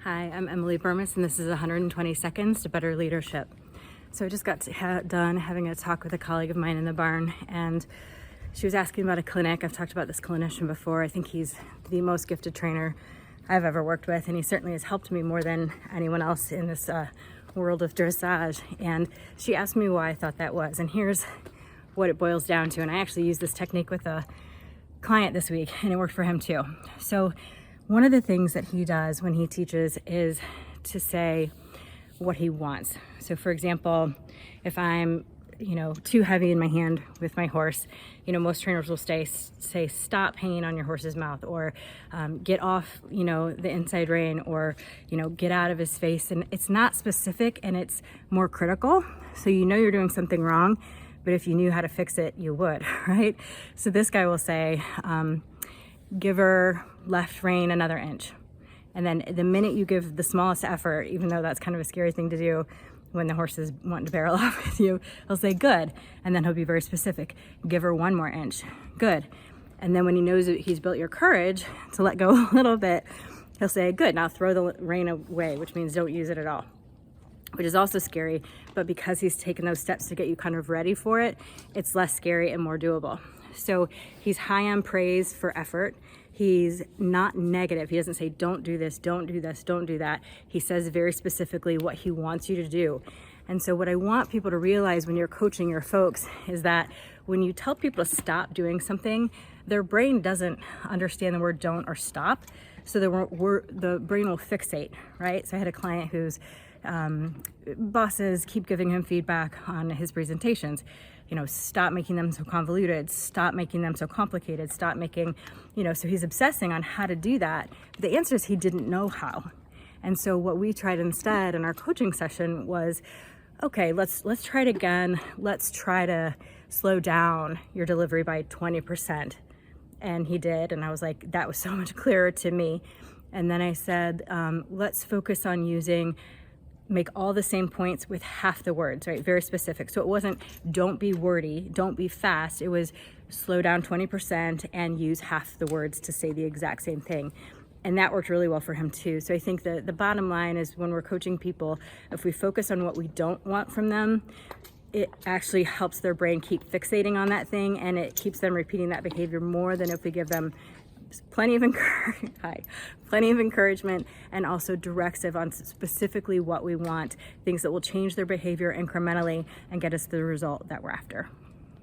Hi, I'm Emily Bermes, and this is 120 Seconds to Better Leadership. So I just got done having a talk with a colleague of mine in the barn, and she was asking about a clinic. I've talked about this clinician before. I think he's the most gifted trainer I've ever worked with, and he certainly has helped me more than anyone else in this world of dressage. And she asked me why I thought that was, and here's what it boils down to. And I actually used this technique with a client this week, and it worked for him too. So one of the things that he does when he teaches is to say what he wants. So for example, if I'm, too heavy in my hand with my horse, most trainers will say, stop hanging on your horse's mouth, or get off, the inside rein, or, get out of his face. And it's not specific and it's more critical. So you're doing something wrong, but if you knew how to fix it, you would, right? So this guy will say, give her left rein another inch. And then the minute you give the smallest effort, even though that's kind of a scary thing to do when the horse is wanting to barrel off with you, he'll say good. And then he'll be very specific. Give her one more inch. Good. And then when he knows that he's built your courage to let go a little bit, he'll say good. Now throw the rein away, which means don't use it at all, which is also scary. But because he's taken those steps to get you kind of ready for it, it's less scary and more doable. So he's high on praise for effort. He's not negative. He doesn't say, don't do this, don't do this, don't do that. He says very specifically what he wants you to do. And so what I want people to realize when you're coaching your folks is that when you tell people to stop doing something, their brain doesn't understand the word don't or stop. So the brain will fixate, right? So I had a client whose bosses keep giving him feedback on his presentations. Stop making them so convoluted, stop making them so complicated, stop making, so he's obsessing on how to do that. The answer is he didn't know how. And so what we tried instead in our coaching session was, okay, let's try it again. Let's try to slow down your delivery by 20%. And he did. And I was like, that was so much clearer to me. And then I said, let's focus on make all the same points with half the words, right? Very specific. So it wasn't don't be wordy, don't be fast. It was slow down 20% and use half the words to say the exact same thing. And that worked really well for him too. So I think the bottom line is when we're coaching people, if we focus on what we don't want from them, it actually helps their brain keep fixating on that thing, and it keeps them repeating that behavior more than if we give them plenty of encouragement and also directive on specifically what we want, things that will change their behavior incrementally and get us the result that we're after.